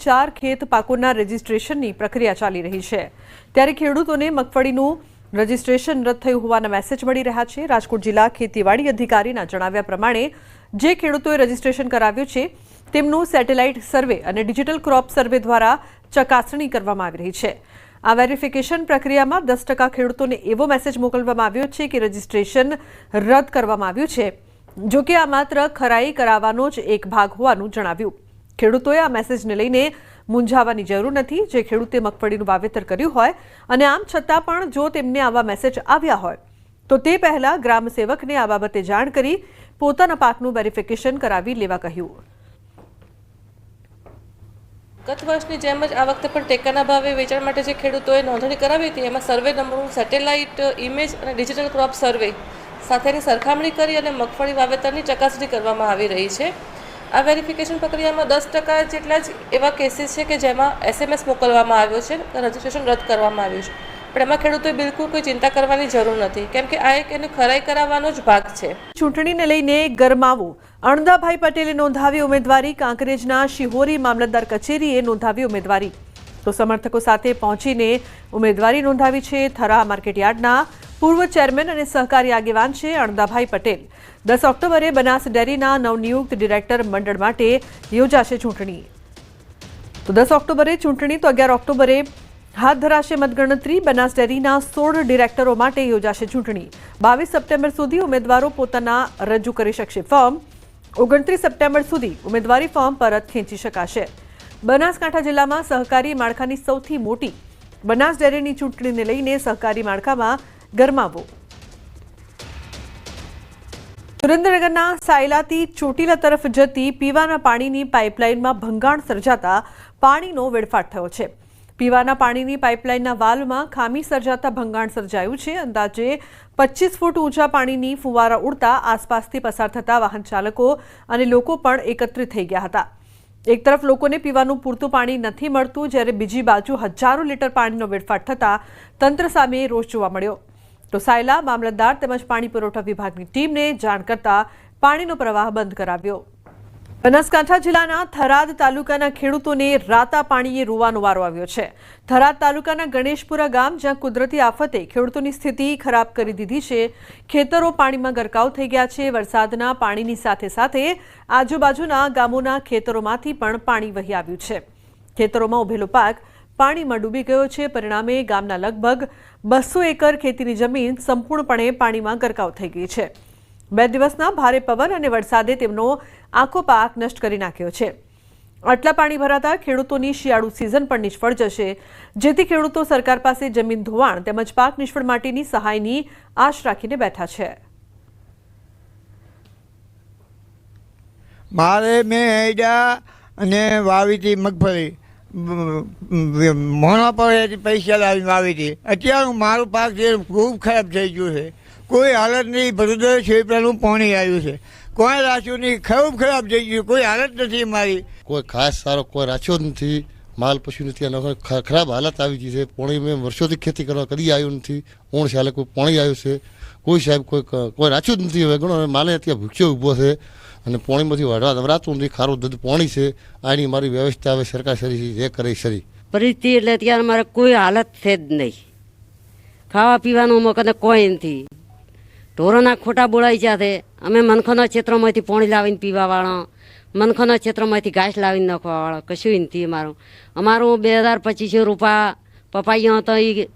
4 ખેત પાકોના રજીસ્ટ્રેશનની પ્રક્રિયા ચાલી રહી છે, ત્યારે ખેડૂતોને મગફળીનું રજીસ્ટ્રેશન રદ થયું હોવાના મેસેજ મળી રહ્યા છે। રાજકોટ જિલ્લા ખેતીવાડી અધિકારીના જણાવ્યા પ્રમાણે જે ખેડૂતોએ રજીસ્ટ્રેશન કરાવ્યું છે તેમનું સેટેલાઇટ સર્વે અને ડિજિટલ ક્રોપ સર્વે દ્વારા ચકાસણી કરવામાં આવી રહી છે। આ વેરિફિકેશન પ્રક્રિયામાં 10% ખેડૂતોને એવો મેસેજ મોકલવામાં આવ્યો છે કે રજીસ્ટ્રેશન રદ કરવામાં આવ્યું છે। જો કે આ માત્ર ખરાઈ કરાવવાનો જ એક ભાગ હોવાનું જણાવ્યું। ખેડૂતોએ આ મેસેજને લઈને મૂંઝાવાની જરૂર નથી। જે ખેડૂતે મગફળીનું વાવેતર કર્યું હોય અને આમ છતાં પણ જો તેમને આવા મેસેજ આવ્યા હોય તો તે પહેલા ગ્રામ સેવકને આ બાબતે જાણ કરી પોતાના પાકનું વેરિફિકેશન કરાવી લેવા કહ્યું। ગત વર્ષની જેમ જ આ વખતે પણ ટેકાના ભાવે વેચાણ માટે જે ખેડૂતોએ નોંધણી કરાવી હતી એમાં સર્વે નંબરનું સેટેલાઇટ ઇમેજ અને ડિજિટલ ક્રોપ સર્વે સાથેની સરખામણી કરી અને મગફળી વાવેતરની ચકાસણી કરવામાં આવી રહી છે। આ વેરિફિકેશન પ્રક્રિયામાં 10% જેટલા જ એવા કેસીસ છે કે જેમાં SMS મોકલવામાં આવ્યો છે, રજીસ્ટ્રેશન રદ કરવામાં આવ્યું છે, પણ એમાં ખેડૂતોએ બિલકુલ કોઈ ચિંતા કરવાની જરૂર નથી, કેમ કે આ એક એની ખરાઈ કરાવવાનો જ ભાગ છે। ચૂંટણીને લઈને ગરમાવો અણદાભાઈ પટેલે નોંધાવી ઉમેદવારી। કાંકરેજના શિહોરી મામલતદાર કચેરીએ નોંધાવી ઉમેદવારી, તો સમર્થકો સાથે પહોંચીને ઉમેદવારી નોંધાવી છે। થરા માર્કેટયાર્ડના પૂર્વ ચેરમેન અને સહકારી આગેવાન છે અણદાભાઈ પટેલ। 10 ઓક્ટોબરે બનાસ ડેરીના નવનિયુક્ત ડિરેક્ટર મંડળ માટે યોજાશે ચૂંટણી। તો 10 ઓક્ટોબરે ચૂંટણી, તો 11 ઓક્ટોબરે હાથ ધરાશે મતગણતરી। બનાસ ડેરીના 16 ડિરેક્ટરો માટે યોજાશે ચૂંટણી। 22 સપ્ટેમ્બર સુધી ઉમેદવારો પોતાના રજૂ કરી શકશે ફોર્મ। 29 સપ્ટેમ્બર સુધી ઉમેદવારી ફોર્મ પરત ખેંચી શકાશે। બનાસકાંઠા જિલ્લામાં સહકારી માળખાની સૌથી મોટી બનાસ ડેરીની ચૂંટણીને લઈને સહકારી માળખામાં ગરમાવો। સુરેન્દ્રનગરના સાયલાથી ચોટીલા તરફ જતી પીવાના પાણીની પાઇપલાઇનમાં ભંગાણ સર્જાતા પાણીનો વેડફાટ થયો છે। પીવાના પાણીની પાઇપલાઇનના વાલ્વમાં ખામી સર્જાતા ભંગાણ સર્જાયું છે। અંદાજે 25 ફૂટ ઊંચા પાણીની ફુવારા ઉડતા આસપાસથી પસાર થતા વાહન ચાલકો અને લોકો પણ એકત્રિત થઈ ગયા હતા। એક તરફ લોકોને પીવાનું પૂરતું પાણી નથી મળતું, જ્યારે બીજી બાજુ હજારો લીટર પાણીનો વેડફાટ થતા તંત્ર સામે રોષ જોવા મળ્યો। તો સાયલા મામલતદાર તેમજ પાણી પુરવઠા વિભાગની ટીમને જાણ કરતા પાણીનો પ્રવાહ બંધ કરાવ્યો। બનાસકાંઠા જિલ્લાના થરાદ તાલુકાના ખેડૂતોને રાતા પાણીએ રોવાનો વારો આવ્યો છે। થરાદ તાલુકાના ગણેશપુરા ગામ, જ્યાં કુદરતી આફતે ખેડૂતોની સ્થિતિ ખરાબ કરી દીધી છે। ખેતરો પાણીમાં ગરકાવ થઈ ગયા છે। વરસાદના પાણીની સાથે સાથે આજુબાજુના ગામોના ખેતરોમાંથી પણ પાણી વહી આવ્યું છે। ખેતરોમાં ઉભેલો પાક પાણીમાં ડૂબી ગયો છે। પરિણામે ગામના લગભગ 200 એકર ખેતીની જમીન સંપૂર્ણપણે પાણીમાં ગરકાવ થઈ ગઈ છે। 2 દિવસના ભારે પવન અને વરસાદે તેમનો આખો પાક નષ્ટ કરી નાખ્યો છે। આટલા પાણી ભરાતા ખેડૂતોની શિયાળુ સિઝન પણ નિષ્ફળ જશે, જેથી ખેડૂતો સરકાર પાસે જમીન ધોવાણ તેમજ પાક નિષ્ફળ માટેની સહાયની આશ રાખીને બેઠા છે। મારે મેં હેડા અને વાવીતી મગફળી મોણા પર પૈસા લાવીને વાવીતી। અત્યારે મારું પાક જે ખૂબ ખરાબ થઈ ગયું છે। કોઈ હાલત નહીં। ભરૂચ શેપડાનું પાણી આવ્યું છે, કોઈ રાખ્યું નહીં। ખૂબ ખરાબ થઈ ગયું, કોઈ હાલત નથી મારી। કોઈ ખાસ સારો કોઈ રાખ્યો નથી, માલ પશુ નથી, અને ખરાબ હાલત આવી ગઈ છે। પાણી મેં વર્ષોથી ખેતી કરવા કદી આવ્યું નથી। 9 સાલે કોઈ પાણી આવ્યું છે, કોઈ સાહેબ કોઈ રાખ્યું જ નથી। હવે ઘણો માલે અત્યારે ભૂખ્યો ઊભો છે અને પાણીમાંથી વરાતું નથી। ખારું દૂધ પાણી છે। આની મારી વ્યવસ્થા હવે સરકાર સરી જે કરે સરી પરિસ્થિતિ એટલે અત્યારે મારે કોઈ હાલત છે જ નહીં। ખાવા પીવાનું મોકને કોઈ નથી। ઢોરોના ખોટા બોળાઈ ગયા છે। અમે મનખાના ક્ષેત્રોમાંથી પાણી લાવીને પીવાવાળા, મનખાના ક્ષેત્રોમાંથી ઘાસ લાવીને નાખવાવાળા, કશું નથી અમારું। અમારું 2025 રૂપિયા પપાઈઓ તો એ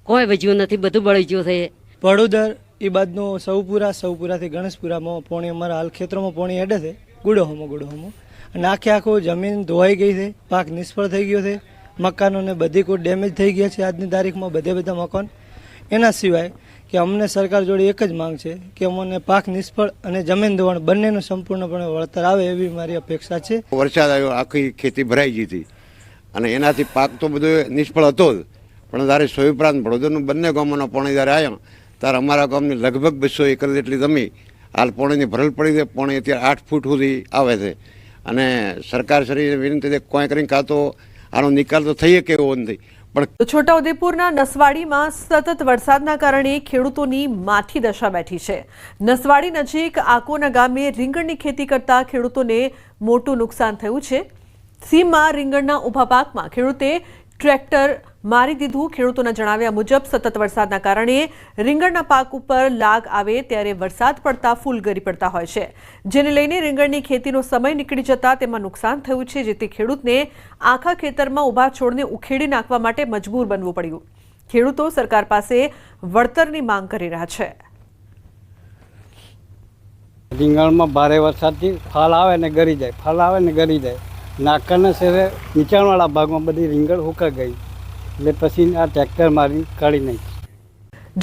કોઈ વજ્યું નથી, બધું બળી ગયું છે। વડોદર એ બાદનો સૌપુરાથી ગણેશપુરામાં પાણી અમારા હાલ ખેતરોમાં પાણી હેડે છે, ગુડોહોમાં અને આખો જમીન ધોવાઈ ગઈ છે। પાક નિષ્ફળ થઈ ગયો છે। મકાનોને બધી કોઈ ડેમેજ થઈ ગયા છે આજની તારીખમાં, બધા મકાન। એના સિવાય કે અમને સરકાર જોડે એક જ માંગ છે કે અમને પાક નિષ્ફળ અને જમીન ધોવાણ બંનેનું સંપૂર્ણપણે વળતર આવે એવી મારી અપેક્ષા છે। વરસાદ આવ્યો, આખી ખેતી ભરાઈ ગઈ હતી અને એનાથી પાક તો બધો નિષ્ફળ હતો જ, પણ જ્યારે સોયપરાંત ભડોદરનું બંને ગામોના પાણી જ્યારે આવ્યા ત્યારે અમારા ગામની લગભગ 200 એકર જેટલી જમીન હાલ પાણીની ભરલ પડી છે। પાણી અત્યારે 8 ફૂટ સુધી આવે છે અને સરકાર શ્રીને વિનંતી છે કોઈ કરીને કાં તો આનો નિકાલ તો થઈ શકે એવો નથી। પણ છોટાઉદેપુરના નસવાડીમાં સતત વરસાદના કારણે ખેડૂતોની માઠી દશા બેઠી છે। નસવાડી નજીક આકોના ગામે રીંગણની ખેતી કરતા ખેડૂતોને મોટું નુકસાન થયું છે। સીમમાં રીંગણના ઊભા પાકમાં ખેડૂતે ટ્રેક્ટર મારી દીધું. ખેડૂતોના જણાવ્યા મુજબ સતત વરસાદના કારણે રીંગણના પાક ઉપર લાગ આવે ત્યારે વરસાદ પડતા ફૂલ ગરી પડતા હોય છે, જેને લઈને રીંગણની ખેતીનો સમય નીકળી જતા તેમાં નુકસાન થયું છે, જેથી ખેડૂતને આખા ખેતરમાં ઊભા છોડને ઉખેડી નાખવા માટે મજબૂર બનવું પડ્યું. ખેડૂતો સરકાર પાસે વળતરની માંગ કરી રહ્યા છે. રીંગણમાં ભારે વરસાદથી ફાલ આવે ને ગરી જાય, ફાલ આવે ને ગરી જાય. નાકાના શેરે નીચાણવાળા ભાગમાં બધી રીંગણ હુકાઈ ગઈ, એટલે પછી આ ટ્રેક્ટર મારી કાઢી નાખી.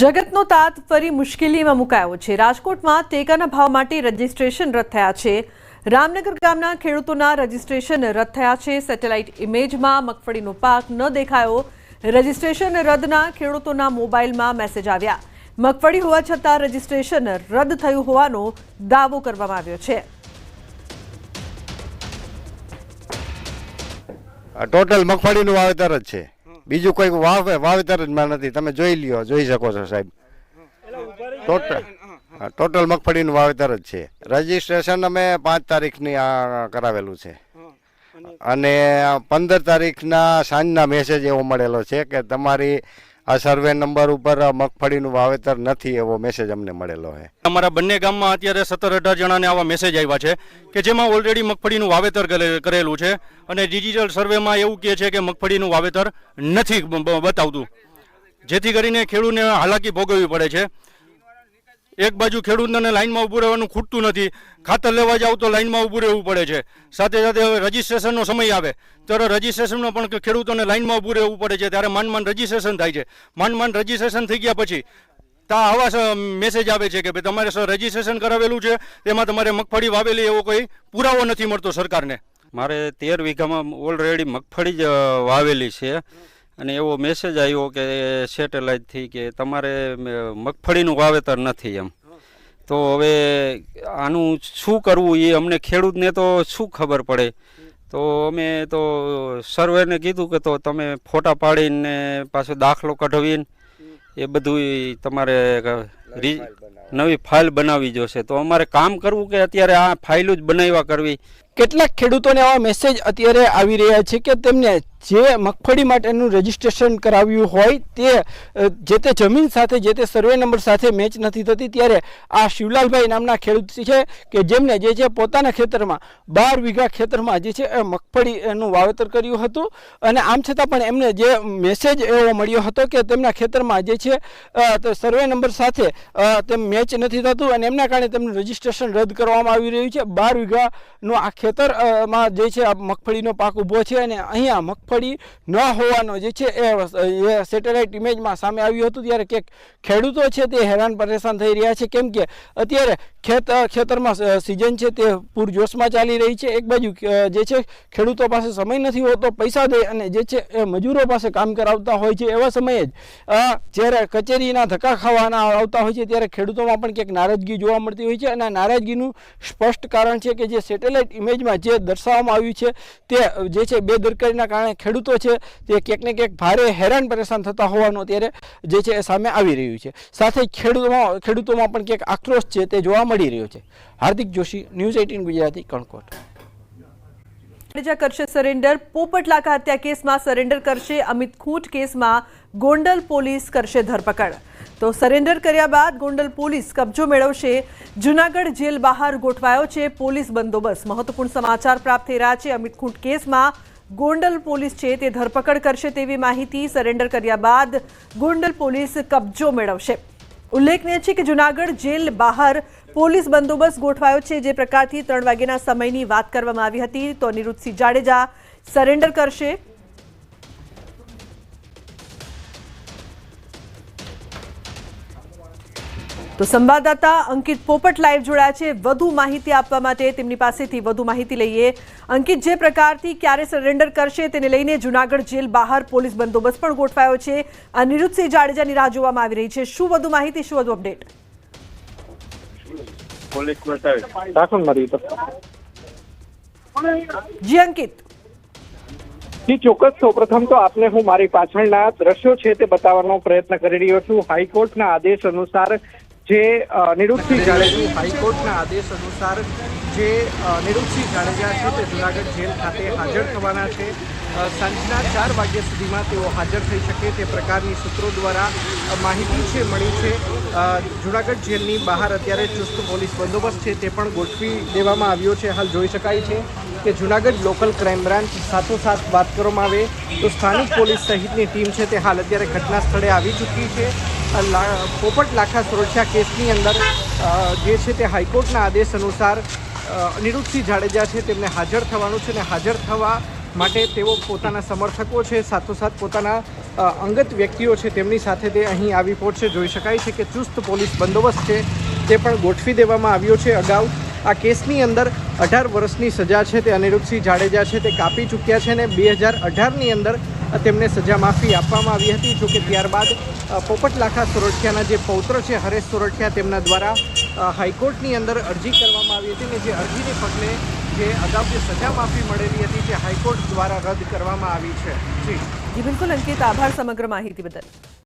જગતનો તાત ફરી મુશ્કેલીમાં મુકાયો છે. રાજકોટમાં ટેકાના ભાવ માટે રજીસ્ટ્રેશન રદ થયા છે. રામનગર ગામના ખેડૂતોના રજીસ્ટ્રેશન રદ થયા છે. સેટેલાઇટ ઇમેજમાં મગફળીનો પાક ન દેખાયો. રજીસ્ટ્રેશન રદના ખેડૂતોના મોબાઈલમાં મેસેજ આવ્યા. મગફળી હોવા છતાં રજીસ્ટ્રેશન રદ થયું હોવાનો દાવો કરવામાં આવ્યો છે. ટોટલ મગફળીનું વાવેતર જ છે, બીજું કોઈ વાવેતર જ નથી. તમે જોઈ શકો છો સાહેબ, ટોટલ મગફળીનું વાવેતર જ છે. રજીસ્ટ્રેશન અમે 5 તારીખની કરાવેલું છે અને 15 તારીખના સાંજના મેસેજ એવો મળેલો છે કે તમારી આ સર્વે નંબર ઉપર મગફળીનું વાવેતર નથી, એવો મેસેજ અમને મળેલો છે. અમારા બંને ગામમાં અત્યારે 17-18 જણાને આવા મેસેજ આવ્યા છે કે જેમાં ઓલરેડી મગફળીનું વાવેતર કરેલું છે અને ડિજિટલ સર્વેમાં એવું કહે છે કે મગફળીનું વાવેતર નથી બતાવતું, જેથી કરીને ખેડૂતને હાલાકી ભોગવવી પડે છે. એક બાજુ ખેડૂતને લાઇનમાં ઊભું રહેવાનું ખૂટતું નથી, ખાતર લેવા જાવ તો લાઇનમાં ઊભું રહેવું પડે છે. સાથે સાથે રજીસ્ટ્રેશનનો સમય આવે ત્યારે રજીસ્ટ્રેશનમાં પણ ખેડૂતોને લાઇનમાં ઊભું રહેવું પડે છે. ત્યારે માંડ રજીસ્ટ્રેશન થાય છે. માંડ રજીસ્ટ્રેશન થઈ ગયા પછી આવા મેસેજ આવે છે કે ભાઈ તમારે રજીસ્ટ્રેશન કરાવેલું છે, તેમાં તમારે મગફળી વાવેલી એવો કોઈ પુરાવો નથી મળતો સરકારને. મારે 13 વીઘામાં ઓલરેડી મગફળી જ વાવેલી છે અને એવો મેસેજ આવ્યો કે સેટેલાઇટથી કે તમારે મગફળીનું વાવેતર નથી એમ. તો હવે આનું શું કરવું એ અમને ખેડૂતને તો શું ખબર પડે. તો અમે તો સર્વેને કીધું કે તો તમે ફોટા પાડીને પાછો દાખલો કઢાવીને એ બધું તમારે નવી ફાઇલ બનાવવી જોશે. તો અમારે કામ કરવું કે અત્યારે આ ફાઇલો જ બનાવ્યા કરવી. કેટલાક ખેડૂતોને આવા મેસેજ અત્યારે આવી રહ્યા છે કે તેમને જે મગફળી માટેનું રજીસ્ટ્રેશન કરાવ્યું હોય તે જમીન સાથે જે તે સર્વે નંબર સાથે મેચ નથી થતી. ત્યારે આ શિવલાલભાઈ નામના ખેડૂત છે કે જેમને જે છે પોતાના ખેતરમાં 12 વીઘા ખેતરમાં જે છે મગફળીનું વાવેતર કર્યું હતું અને આમ છતાં પણ એમને જે મેસેજ એવો મળ્યો હતો કે તેમના ખેતરમાં જે છે સર્વે નંબર સાથે તેમ મેચ નથી થતું અને એમના કારણે તેમનું રજીસ્ટ્રેશન રદ કરવામાં આવી રહ્યું છે. 12 વીઘાનું આ ખેતરમાં જે છે મગફળીનો પાક ઊભો છે અને અહીંયા મગફળી ન હોવાનો જે છે એ સેટેલાઇટ ઇમેજમાં સામે આવ્યું હતું. ત્યારે કે ખેડૂતો છે તે હેરાન પરેશાન થઈ રહ્યા છે, કેમ કે અત્યારે ખેતરમાં સિઝન છે તે પૂરજોશમાં ચાલી રહી છે. એક બાજુ જે છે ખેડૂતો પાસે સમય નથી હોતો પૈસા દે અને જે છે એ મજૂરો પાસે કામ કરાવતા હોય છે. એવા સમયે જ જ્યારે કચેરીના ધક્કા ખાવાના આવતા હોય છે ત્યારે ખેડૂતોમાં પણ ક્યાંક નારાજગી જોવા મળતી હોય છે અને આ નારાજગીનું સ્પષ્ટ કારણ છે કે જે સેટેલાઇટ ઇમેજમાં જે દર્શાવવામાં આવ્યું છે તે જે છે બેદરકારીના કારણે ખેડૂતો છે તે ક્યાંક ને ક્યાંક ભારે હેરાન પરેશાન થતા હોવાનું અત્યારે જે છે એ સામે આવી રહ્યું છે. સાથે ખેડૂતોમાં પણ ક્યાંક આક્રોશ છે તે જોવા મળી રહ્યો છે. હાર્દિક જોશી, ન્યૂઝ 18 ગુજરાતી, કણકોટ. કરશે સરેન્ડર. પોપટલાકા હત્યા કેસમાં સરેન્ડર કરશે. અમિત ખૂંટ કેસમાં ગોંડલ પોલીસ કરશે ધરપકડ. તો સરેન્ડર કર્યા બાદ ગોંડલ પોલીસ કબજો મેળવશે. જૂનાગઢ જેલ બહાર ગોઠવાયો છે પોલીસ બંદોબસ્ત. મહત્વપૂર્ણ સમાચાર પ્રાપ્ત થઈ રહ્યા છે. અમિત ખૂંટ કેસમાં ગોંડલ પોલીસ છે તે ધરપકડ કરશે તેવી માહિતી. સરેન્ડર કર્યા બાદ ગોંડલ પોલીસ કબજો મેળવશે. ઉલ્લેખનીય છે કે જૂનાગઢ જેલ બહાર પોલીસ બંદોબસ્ત ગોઠવાયો છે. જે પ્રકારથી 3 વાગ્યાના સમયની વાત કરવામાં આવી હતી તો અનિરુદ્ધસિંહ જાડેજા સરેન્ડર કરશે. તો સંવાદદાતા અંકિત પોપટ લાઈવ જોડાયા છે વધુ માહિતી આપવા માટે. તેમની પાસેથી વધુ માહિતી લઈએ. અંકિત, જે પ્રકારથી ક્યારે સરેન્ડર કરશે તેને લઈને જૂનાગઢ જેલ બહાર પોલીસ બંદોબસ્ત પણ ગોઠવાયો છે. અનિરુદ્ધસિંહ જાડેજાની રાહ જોવામાં આવી રહી છે. શું વધુ માહિતી, શું વધુ અપડેટ? જી અંકિત. જી ચોક્કસ. સૌપ્રથમ તો આપને હું મારી પાછળના દ્રશ્યો છે તે બતાવવાનો પ્રયત્ન કરી રહ્યો છું. હાઈકોર્ટના આદેશ અનુસાર જે અનિરુદ્ધસિંહ જાડેજા હાઈકોર્ટના આદેશ અનુસાર જે નિરુપસિંહ જાડેજા છે તે જૂનાગઢ જેલ ખાતે હાજર થવાના છે. સાંજના 4 વાગ્યા સુધીમાં તેઓ હાજર થઈ શકે તે પ્રકારની સૂત્રો દ્વારા માહિતી છે મળી છે. જૂનાગઢ જેલની બહાર અત્યારે ચુસ્ત પોલીસ બંદોબસ્ત છે તે પણ ગોઠવી દેવામાં આવ્યો છે. હાલ જોઈ શકાય છે કે જૂનાગઢ લોકલ ક્રાઇમ બ્રાન્ચ સાથોસાથ વાત કરવામાં આવે તો સ્થાનિક પોલીસ સહિતની ટીમ છે તે હાલ અત્યારે ઘટના સ્થળે આવી ચૂકી છે. પોપટ લાખા સુરક્ષા કેસની અંદર જે છે તે હાઈકોર્ટના આદેશ અનુસાર નિરુપસિંહ જાડેજા છે તેમને હાજર થવાનું છે અને હાજર થવા માટે તેઓ પોતાના સમર્થકો છે સાથોસાથ પોતાના અંગત વ્યક્તિઓ છે તેમની સાથે તે અહીં આવી પહોંચશે. જોઈ શકાય છે કે ચુસ્ત પોલીસ બંદોબસ્ત છે તે પણ ગોઠવી દેવામાં આવ્યો છે. અગાઉ આ કેસની અંદર 18 વર્ષની સજા છે તે નિરુપસિંહ જાડેજા છે તે કાપી ચૂક્યા છે અને 2018ની અંદર તેમને સજા માફી આપવામાં આવી હતી. જોકે ત્યારબાદ પોપટ લાખા સોરઠિયાના જે પૌત્ર છે હરેશ સોરઠિયા તેમના દ્વારા હાઈકોર્ટની અંદર અરજી કરવામાં આવી હતી અને જે અરજીને પગલે જે અગાઉ જે સજા માફી મળેલી હતી તે હાઈકોર્ટ દ્વારા રદ કરવામાં આવી છે. જી બિલકુલ અંકિત, આભાર સમગ્ર માહિતી બદલ.